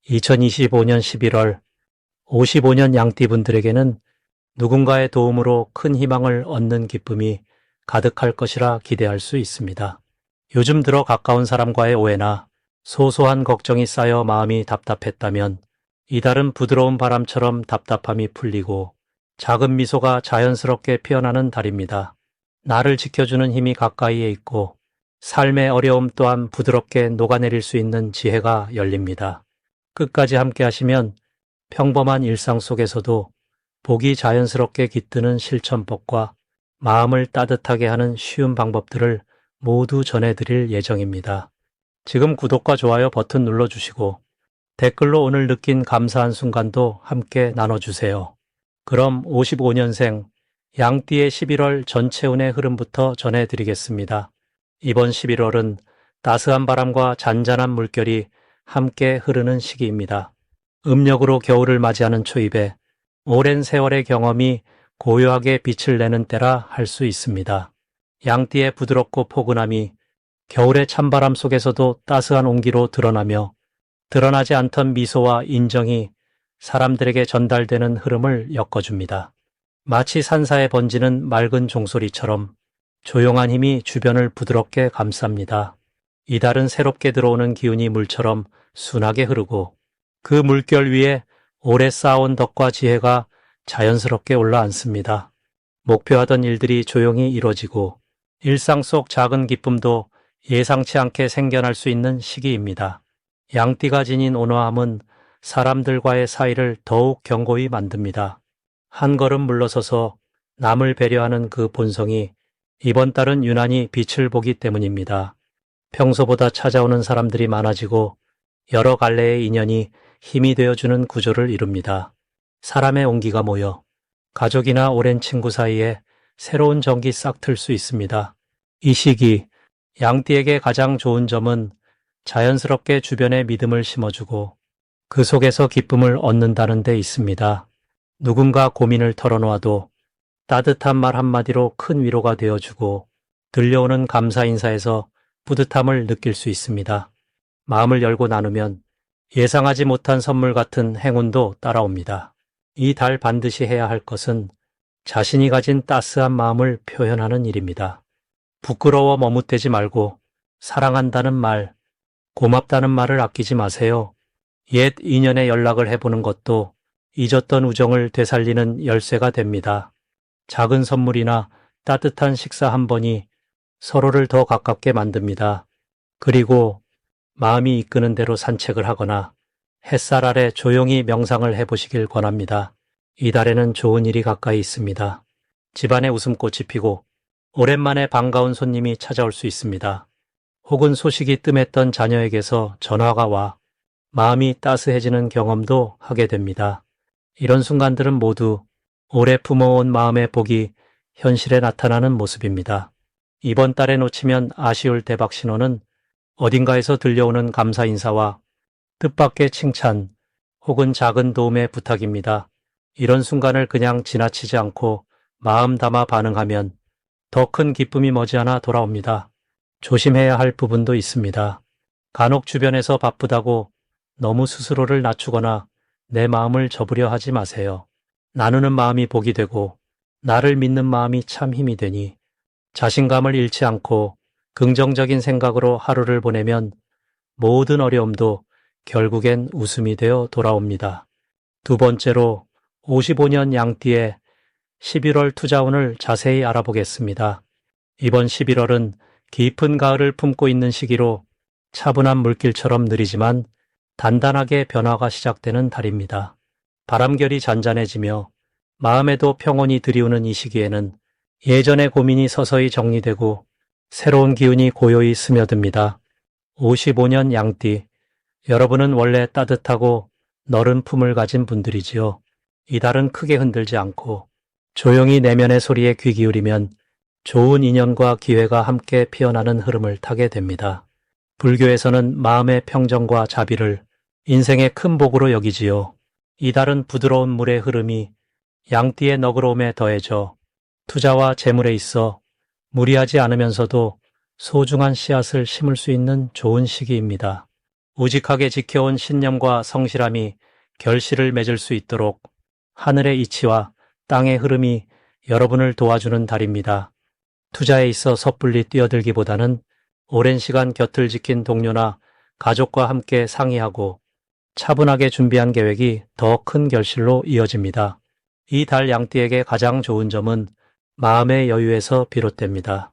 2025년 11월 55년 양띠분들에게는 누군가의 도움으로 큰 희망을 얻는 기쁨이 가득할 것이라 기대할 수 있습니다. 요즘 들어 가까운 사람과의 오해나 소소한 걱정이 쌓여 마음이 답답했다면 이달은 부드러운 바람처럼 답답함이 풀리고 작은 미소가 자연스럽게 피어나는 달입니다. 나를 지켜주는 힘이 가까이에 있고 삶의 어려움 또한 부드럽게 녹아내릴 수 있는 지혜가 열립니다. 끝까지 함께 하시면 평범한 일상 속에서도 복이 자연스럽게 깃드는 실천법과 마음을 따뜻하게 하는 쉬운 방법들을 모두 전해드릴 예정입니다. 지금 구독과 좋아요 버튼 눌러주시고 댓글로 오늘 느낀 감사한 순간도 함께 나눠주세요. 그럼 55년생 양띠의 11월 전체 운의 흐름부터 전해드리겠습니다. 이번 11월은 따스한 바람과 잔잔한 물결이 함께 흐르는 시기입니다. 음력으로 겨울을 맞이하는 초입에 오랜 세월의 경험이 고요하게 빛을 내는 때라 할 수 있습니다. 양띠의 부드럽고 포근함이 겨울의 찬바람 속에서도 따스한 온기로 드러나며 드러나지 않던 미소와 인정이 사람들에게 전달되는 흐름을 엮어줍니다. 마치 산사에 번지는 맑은 종소리처럼 조용한 힘이 주변을 부드럽게 감쌉니다. 이달은 새롭게 들어오는 기운이 물처럼 순하게 흐르고 그 물결 위에 오래 쌓아온 덕과 지혜가 자연스럽게 올라앉습니다. 목표하던 일들이 조용히 이루어지고 일상 속 작은 기쁨도 예상치 않게 생겨날 수 있는 시기입니다. 양띠가 지닌 온화함은 사람들과의 사이를 더욱 견고히 만듭니다. 한 걸음 물러서서 남을 배려하는 그 본성이 이번 달은 유난히 빛을 보기 때문입니다. 평소보다 찾아오는 사람들이 많아지고 여러 갈래의 인연이 힘이 되어주는 구조를 이룹니다. 사람의 온기가 모여 가족이나 오랜 친구 사이에 새로운 정이 싹 틀 수 있습니다. 이 시기 양띠에게 가장 좋은 점은 자연스럽게 주변에 믿음을 심어주고 그 속에서 기쁨을 얻는다는 데 있습니다. 누군가 고민을 털어놓아도 따뜻한 말 한마디로 큰 위로가 되어주고 들려오는 감사 인사에서 뿌듯함을 느낄 수 있습니다. 마음을 열고 나누면 예상하지 못한 선물 같은 행운도 따라옵니다. 이 달 반드시 해야 할 것은 자신이 가진 따스한 마음을 표현하는 일입니다. 부끄러워 머뭇대지 말고 사랑한다는 말, 고맙다는 말을 아끼지 마세요. 옛 인연에 연락을 해보는 것도 잊었던 우정을 되살리는 열쇠가 됩니다. 작은 선물이나 따뜻한 식사 한 번이 서로를 더 가깝게 만듭니다. 그리고 마음이 이끄는 대로 산책을 하거나 햇살 아래 조용히 명상을 해보시길 권합니다. 이달에는 좋은 일이 가까이 있습니다. 집안에 웃음꽃이 피고 오랜만에 반가운 손님이 찾아올 수 있습니다. 혹은 소식이 뜸했던 자녀에게서 전화가 와 마음이 따스해지는 경험도 하게 됩니다. 이런 순간들은 모두 오래 품어온 마음의 복이 현실에 나타나는 모습입니다. 이번 달에 놓치면 아쉬울 대박 신호는 어딘가에서 들려오는 감사 인사와 뜻밖의 칭찬 혹은 작은 도움의 부탁입니다. 이런 순간을 그냥 지나치지 않고 마음 담아 반응하면 더 큰 기쁨이 머지않아 돌아옵니다. 조심해야 할 부분도 있습니다. 간혹 주변에서 바쁘다고 너무 스스로를 낮추거나 내 마음을 접으려 하지 마세요. 나누는 마음이 복이 되고 나를 믿는 마음이 참 힘이 되니 자신감을 잃지 않고 긍정적인 생각으로 하루를 보내면 모든 어려움도 결국엔 웃음이 되어 돌아옵니다. 두 번째로 55년 양띠의 11월 투자운을 자세히 알아보겠습니다. 이번 11월은 깊은 가을을 품고 있는 시기로 차분한 물길처럼 느리지만 단단하게 변화가 시작되는 달입니다. 바람결이 잔잔해지며 마음에도 평온이 드리우는 이 시기에는 예전의 고민이 서서히 정리되고 새로운 기운이 고요히 스며듭니다. 55년 양띠, 여러분은 원래 따뜻하고 너른 품을 가진 분들이지요. 이달은 크게 흔들지 않고 조용히 내면의 소리에 귀 기울이면 좋은 인연과 기회가 함께 피어나는 흐름을 타게 됩니다. 불교에서는 마음의 평정과 자비를 인생의 큰 복으로 여기지요. 이달은 부드러운 물의 흐름이 양띠의 너그러움에 더해져 투자와 재물에 있어 무리하지 않으면서도 소중한 씨앗을 심을 수 있는 좋은 시기입니다. 우직하게 지켜온 신념과 성실함이 결실을 맺을 수 있도록 하늘의 이치와 땅의 흐름이 여러분을 도와주는 달입니다. 투자에 있어 섣불리 뛰어들기보다는 오랜 시간 곁을 지킨 동료나 가족과 함께 상의하고 차분하게 준비한 계획이 더 큰 결실로 이어집니다. 이 달 양띠에게 가장 좋은 점은 마음의 여유에서 비롯됩니다.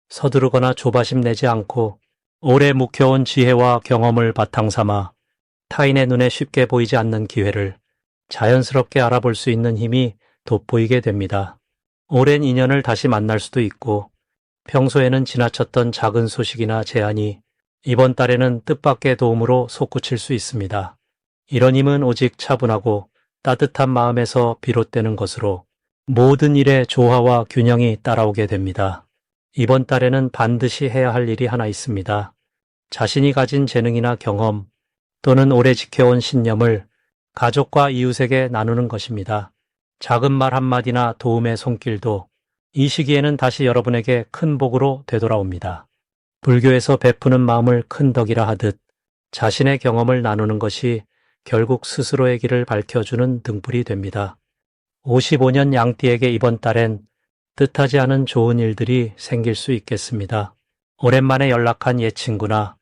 서두르거나 조바심 내지 않고 오래 묵혀온 지혜와 경험을 바탕 삼아 타인의 눈에 쉽게 보이지 않는 기회를 자연스럽게 알아볼 수 있는 힘이 돋보이게 됩니다. 오랜 인연을 다시 만날 수도 있고 평소에는 지나쳤던 작은 소식이나 제안이 이번 달에는 뜻밖의 도움으로 솟구칠 수 있습니다. 이런 힘은 오직 차분하고 따뜻한 마음에서 비롯되는 것으로 모든 일에 조화와 균형이 따라오게 됩니다. 이번 달에는 반드시 해야 할 일이 하나 있습니다. 자신이 가진 재능이나 경험 또는 오래 지켜온 신념을 가족과 이웃에게 나누는 것입니다. 작은 말 한마디나 도움의 손길도 이 시기에는 다시 여러분에게 큰 복으로 되돌아옵니다. 불교에서 베푸는 마음을 큰 덕이라 하듯 자신의 경험을 나누는 것이 결국 스스로의 길을 밝혀주는 등불이 됩니다. 55년 양띠에게 이번 달엔 뜻하지 않은 좋은 일들이 생길 수 있겠습니다. 오랜만에 연락한 옛 친구나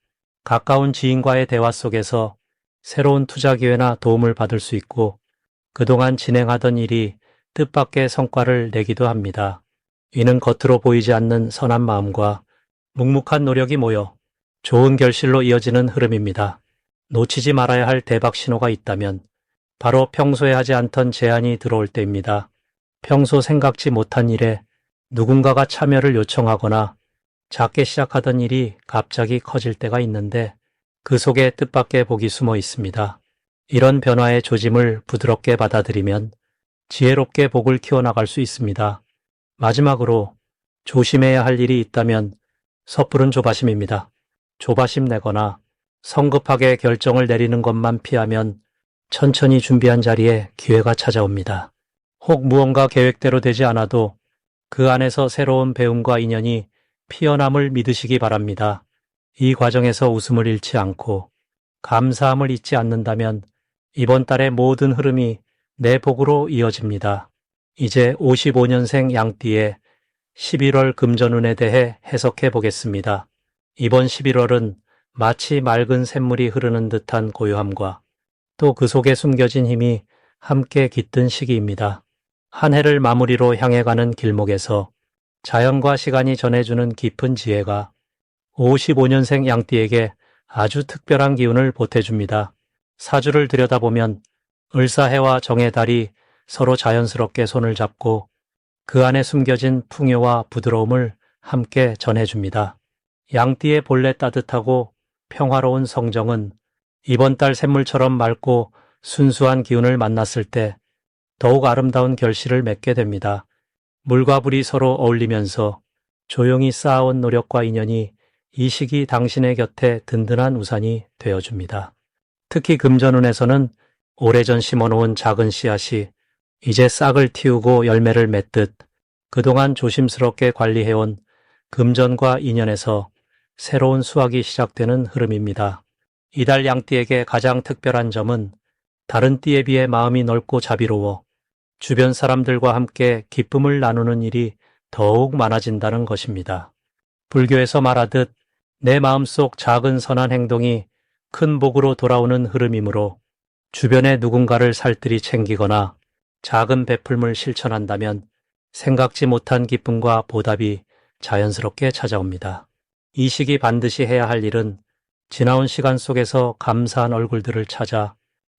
가까운 지인과의 대화 속에서 새로운 투자 기회나 도움을 받을 수 있고 그동안 진행하던 일이 뜻밖의 성과를 내기도 합니다. 이는 겉으로 보이지 않는 선한 마음과 묵묵한 노력이 모여 좋은 결실로 이어지는 흐름입니다. 놓치지 말아야 할 대박 신호가 있다면 바로 평소에 하지 않던 제안이 들어올 때입니다. 평소 생각지 못한 일에 누군가가 참여를 요청하거나 작게 시작하던 일이 갑자기 커질 때가 있는데 그 속에 뜻밖의 복이 숨어 있습니다. 이런 변화의 조짐을 부드럽게 받아들이면 지혜롭게 복을 키워나갈 수 있습니다. 마지막으로 조심해야 할 일이 있다면 섣부른 조바심입니다. 조바심 내거나 성급하게 결정을 내리는 것만 피하면 천천히 준비한 자리에 기회가 찾아옵니다. 혹 무언가 계획대로 되지 않아도 그 안에서 새로운 배움과 인연이 피어남을 믿으시기 바랍니다. 이 과정에서 웃음을 잃지 않고 감사함을 잊지 않는다면 이번 달의 모든 흐름이 내 복으로 이어집니다. 이제 55년생 양띠의 11월 금전운에 대해 해석해 보겠습니다. 이번 11월은 마치 맑은 샘물이 흐르는 듯한 고요함과 또 그 속에 숨겨진 힘이 함께 깃든 시기입니다. 한 해를 마무리로 향해 가는 길목에서 자연과 시간이 전해주는 깊은 지혜가 55년생 양띠에게 아주 특별한 기운을 보태줍니다. 사주를 들여다보면 을사해와 정의 달이 서로 자연스럽게 손을 잡고 그 안에 숨겨진 풍요와 부드러움을 함께 전해줍니다. 양띠의 본래 따뜻하고 평화로운 성정은 이번 달 샘물처럼 맑고 순수한 기운을 만났을 때 더욱 아름다운 결실을 맺게 됩니다. 물과 불이 서로 어울리면서 조용히 쌓아온 노력과 인연이 이 시기 당신의 곁에 든든한 우산이 되어줍니다. 특히 금전운에서는 오래전 심어놓은 작은 씨앗이 이제 싹을 틔우고 열매를 맺듯 그동안 조심스럽게 관리해온 금전과 인연에서 새로운 수확이 시작되는 흐름입니다. 이달 양띠에게 가장 특별한 점은 다른 띠에 비해 마음이 넓고 자비로워 주변 사람들과 함께 기쁨을 나누는 일이 더욱 많아진다는 것입니다. 불교에서 말하듯 내 마음속 작은 선한 행동이 큰 복으로 돌아오는 흐름이므로 주변에 누군가를 살뜰히 챙기거나 작은 베풀물 실천한다면 생각지 못한 기쁨과 보답이 자연스럽게 찾아옵니다. 이 시기 반드시 해야 할 일은 지나온 시간 속에서 감사한 얼굴들을 찾아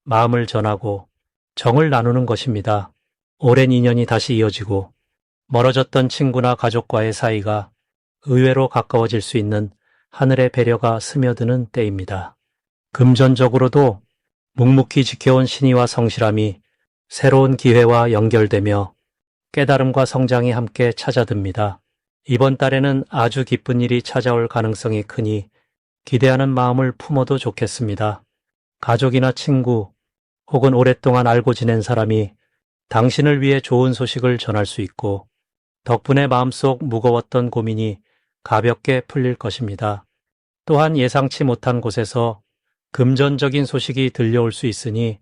마음을 전하고 정을 나누는 것입니다. 오랜 인연이 다시 이어지고 멀어졌던 친구나 가족과의 사이가 의외로 가까워질 수 있는 하늘의 배려가 스며드는 때입니다. 금전적으로도 묵묵히 지켜온 신의와 성실함이 새로운 기회와 연결되며 깨달음과 성장이 함께 찾아듭니다. 이번 달에는 아주 기쁜 일이 찾아올 가능성이 크니 기대하는 마음을 품어도 좋겠습니다. 가족이나 친구 혹은 오랫동안 알고 지낸 사람이 당신을 위해 좋은 소식을 전할 수 있고 덕분에 마음속 무거웠던 고민이 가볍게 풀릴 것입니다. 또한 예상치 못한 곳에서 금전적인 소식이 들려올 수 있으니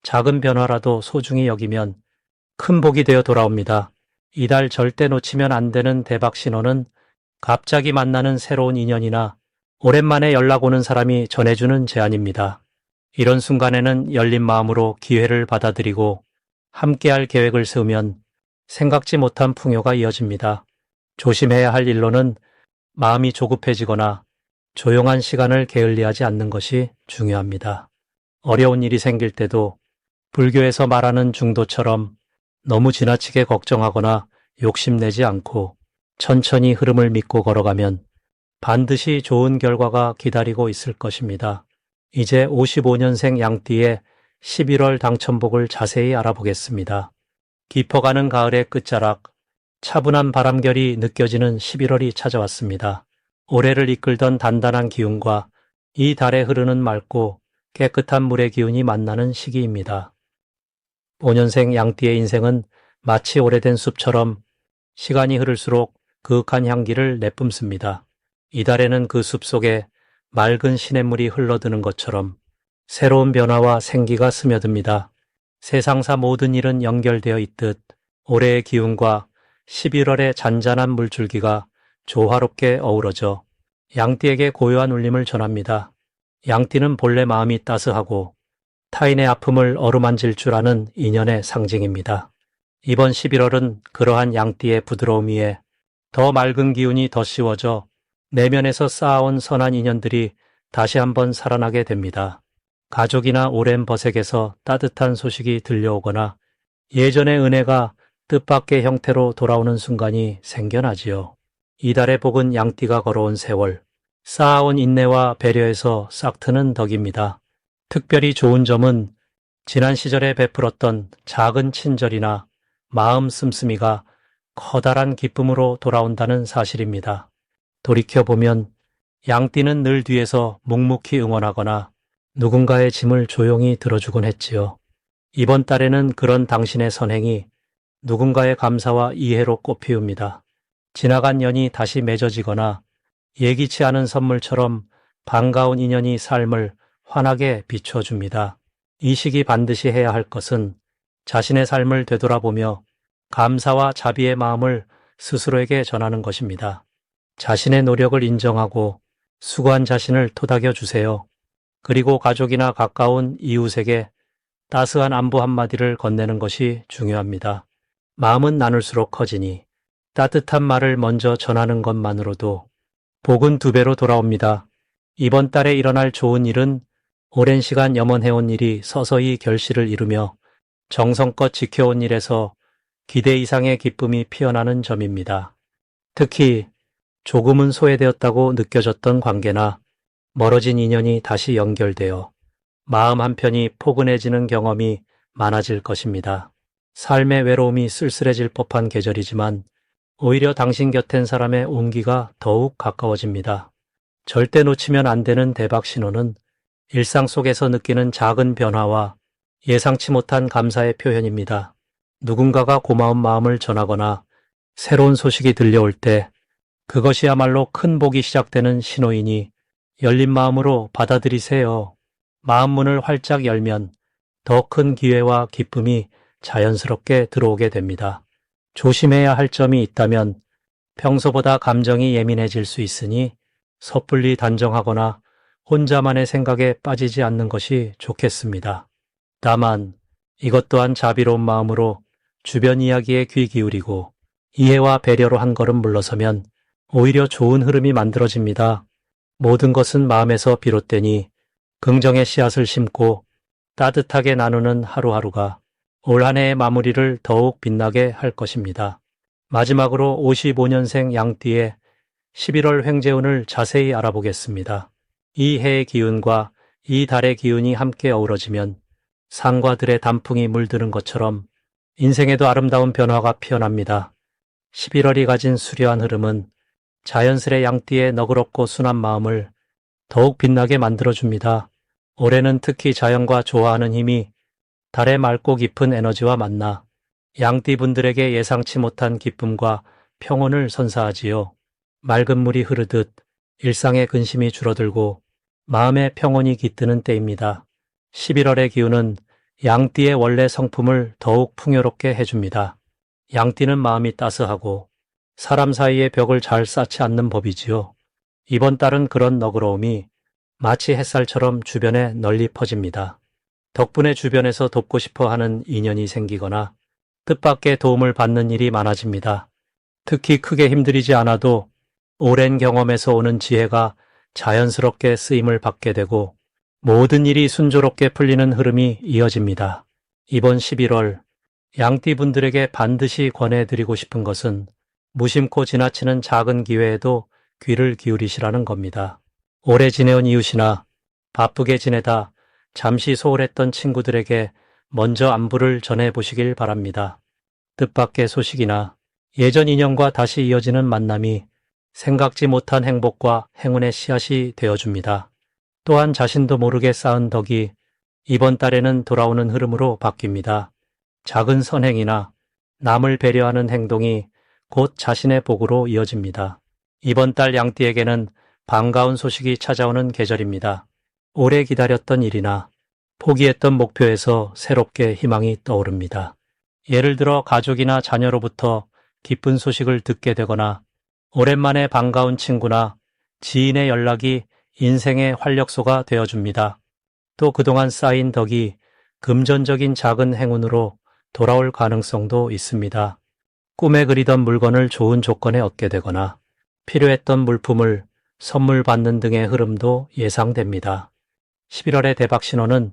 작은 변화라도 소중히 여기면 큰 복이 되어 돌아옵니다. 이달 절대 놓치면 안 되는 대박 신호는 갑자기 만나는 새로운 인연이나 오랜만에 연락 오는 사람이 전해주는 제안입니다. 이런 순간에는 열린 마음으로 기회를 받아들이고 함께할 계획을 세우면 생각지 못한 풍요가 이어집니다. 조심해야 할 일로는 마음이 조급해지거나 조용한 시간을 게을리하지 않는 것이 중요합니다. 어려운 일이 생길 때도 불교에서 말하는 중도처럼 너무 지나치게 걱정하거나 욕심내지 않고 천천히 흐름을 믿고 걸어가면 반드시 좋은 결과가 기다리고 있을 것입니다. 이제 55년생 양띠의 11월 당첨복을 자세히 알아보겠습니다. 깊어가는 가을의 끝자락, 차분한 바람결이 느껴지는 11월이 찾아왔습니다. 올해를 이끌던 단단한 기운과 이 달에 흐르는 맑고 깨끗한 물의 기운이 만나는 시기입니다. 5년생 양띠의 인생은 마치 오래된 숲처럼 시간이 흐를수록 그윽한 향기를 내뿜습니다. 이달에는 그 숲 속에 맑은 시냇물이 흘러드는 것처럼 새로운 변화와 생기가 스며듭니다. 세상사 모든 일은 연결되어 있듯 올해의 기운과 11월의 잔잔한 물줄기가 조화롭게 어우러져 양띠에게 고요한 울림을 전합니다. 양띠는 본래 마음이 따스하고 타인의 아픔을 어루만질 줄 아는 인연의 상징입니다. 이번 11월은 그러한 양띠의 부드러움 위에 더 맑은 기운이 덧씌워져 내면에서 쌓아온 선한 인연들이 다시 한번 살아나게 됩니다. 가족이나 오랜 벗에게서 따뜻한 소식이 들려오거나 예전의 은혜가 뜻밖의 형태로 돌아오는 순간이 생겨나지요. 이달의 복은 양띠가 걸어온 세월, 쌓아온 인내와 배려에서 싹트는 덕입니다. 특별히 좋은 점은 지난 시절에 베풀었던 작은 친절이나 마음 씀씀이가 커다란 기쁨으로 돌아온다는 사실입니다. 돌이켜보면 양띠는 늘 뒤에서 묵묵히 응원하거나 누군가의 짐을 조용히 들어주곤 했지요. 이번 달에는 그런 당신의 선행이 누군가의 감사와 이해로 꽃피웁니다. 지나간 연이 다시 맺어지거나 예기치 않은 선물처럼 반가운 인연이 삶을 환하게 비춰줍니다. 이 시기 반드시 해야 할 것은 자신의 삶을 되돌아보며 감사와 자비의 마음을 스스로에게 전하는 것입니다. 자신의 노력을 인정하고 수고한 자신을 토닥여 주세요. 그리고 가족이나 가까운 이웃에게 따스한 안부 한마디를 건네는 것이 중요합니다. 마음은 나눌수록 커지니 따뜻한 말을 먼저 전하는 것만으로도 복은 2배로 돌아옵니다. 이번 달에 일어날 좋은 일은 오랜 시간 염원해온 일이 서서히 결실을 이루며 정성껏 지켜온 일에서 기대 이상의 기쁨이 피어나는 점입니다. 특히 조금은 소외되었다고 느껴졌던 관계나 멀어진 인연이 다시 연결되어 마음 한편이 포근해지는 경험이 많아질 것입니다. 삶의 외로움이 쓸쓸해질 법한 계절이지만 오히려 당신 곁엔 사람의 온기가 더욱 가까워집니다. 절대 놓치면 안 되는 대박 신호는 일상 속에서 느끼는 작은 변화와 예상치 못한 감사의 표현입니다. 누군가가 고마운 마음을 전하거나 새로운 소식이 들려올 때 그것이야말로 큰 복이 시작되는 신호이니 열린 마음으로 받아들이세요. 마음 문을 활짝 열면 더 큰 기회와 기쁨이 자연스럽게 들어오게 됩니다. 조심해야 할 점이 있다면 평소보다 감정이 예민해질 수 있으니 섣불리 단정하거나 혼자만의 생각에 빠지지 않는 것이 좋겠습니다. 다만 이것 또한 자비로운 마음으로 주변 이야기에 귀 기울이고 이해와 배려로 한 걸음 물러서면 오히려 좋은 흐름이 만들어집니다. 모든 것은 마음에서 비롯되니 긍정의 씨앗을 심고 따뜻하게 나누는 하루하루가 올 한 해의 마무리를 더욱 빛나게 할 것입니다. 마지막으로 55년생 양띠의 11월 횡재운을 자세히 알아보겠습니다. 이 해의 기운과 이 달의 기운이 함께 어우러지면 산과 들의 단풍이 물드는 것처럼 인생에도 아름다운 변화가 피어납니다. 11월이 가진 수려한 흐름은 자연스레 양띠의 너그럽고 순한 마음을 더욱 빛나게 만들어줍니다. 올해는 특히 자연과 조화하는 힘이 달의 맑고 깊은 에너지와 만나 양띠 분들에게 예상치 못한 기쁨과 평온을 선사하지요. 맑은 물이 흐르듯 일상의 근심이 줄어들고 마음의 평온이 깃드는 때입니다. 11월의 기운은 양띠의 원래 성품을 더욱 풍요롭게 해줍니다. 양띠는 마음이 따스하고 사람 사이의 벽을 잘 쌓지 않는 법이지요. 이번 달은 그런 너그러움이 마치 햇살처럼 주변에 널리 퍼집니다. 덕분에 주변에서 돕고 싶어 하는 인연이 생기거나 뜻밖의 도움을 받는 일이 많아집니다. 특히 크게 힘들이지 않아도 오랜 경험에서 오는 지혜가 자연스럽게 쓰임을 받게 되고 모든 일이 순조롭게 풀리는 흐름이 이어집니다. 이번 11월 양띠 분들에게 반드시 권해드리고 싶은 것은 무심코 지나치는 작은 기회에도 귀를 기울이시라는 겁니다. 오래 지내온 이웃이나 바쁘게 지내다 잠시 소홀했던 친구들에게 먼저 안부를 전해보시길 바랍니다. 뜻밖의 소식이나 예전 인연과 다시 이어지는 만남이 생각지 못한 행복과 행운의 씨앗이 되어줍니다. 또한 자신도 모르게 쌓은 덕이 이번 달에는 돌아오는 흐름으로 바뀝니다. 작은 선행이나 남을 배려하는 행동이 곧 자신의 복으로 이어집니다. 이번 달 양띠에게는 반가운 소식이 찾아오는 계절입니다. 오래 기다렸던 일이나 포기했던 목표에서 새롭게 희망이 떠오릅니다. 예를 들어 가족이나 자녀로부터 기쁜 소식을 듣게 되거나 오랜만에 반가운 친구나 지인의 연락이 인생의 활력소가 되어줍니다. 또 그동안 쌓인 덕이 금전적인 작은 행운으로 돌아올 가능성도 있습니다. 꿈에 그리던 물건을 좋은 조건에 얻게 되거나 필요했던 물품을 선물 받는 등의 흐름도 예상됩니다. 11월의 대박 신호는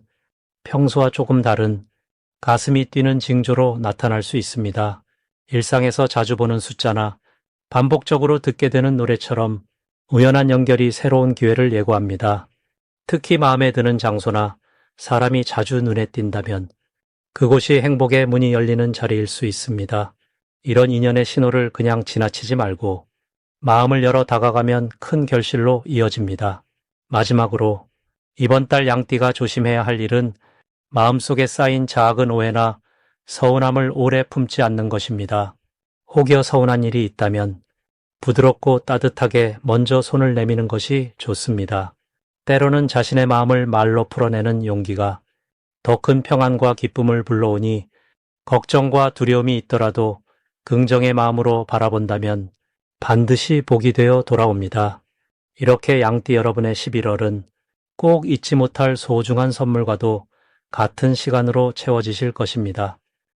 평소와 조금 다른 가슴이 뛰는 징조로 나타날 수 있습니다. 일상에서 자주 보는 숫자나 반복적으로 듣게 되는 노래처럼 우연한 연결이 새로운 기회를 예고합니다. 특히 마음에 드는 장소나 사람이 자주 눈에 띈다면 그곳이 행복의 문이 열리는 자리일 수 있습니다. 이런 인연의 신호를 그냥 지나치지 말고 마음을 열어 다가가면 큰 결실로 이어집니다. 마지막으로 이번 달 양띠가 조심해야 할 일은 마음속에 쌓인 작은 오해나 서운함을 오래 품지 않는 것입니다. 혹여 서운한 일이 있다면 부드럽고 따뜻하게 먼저 손을 내미는 것이 좋습니다. 때로는 자신의 마음을 말로 풀어내는 용기가 더 큰 평안과 기쁨을 불러오니 걱정과 두려움이 있더라도 긍정의 마음으로 바라본다면 반드시 복이 되어 돌아옵니다. 이렇게 양띠 여러분의 11월은 꼭 잊지 못할 소중한 선물과도 같은 시간으로 채워지실 것입니다.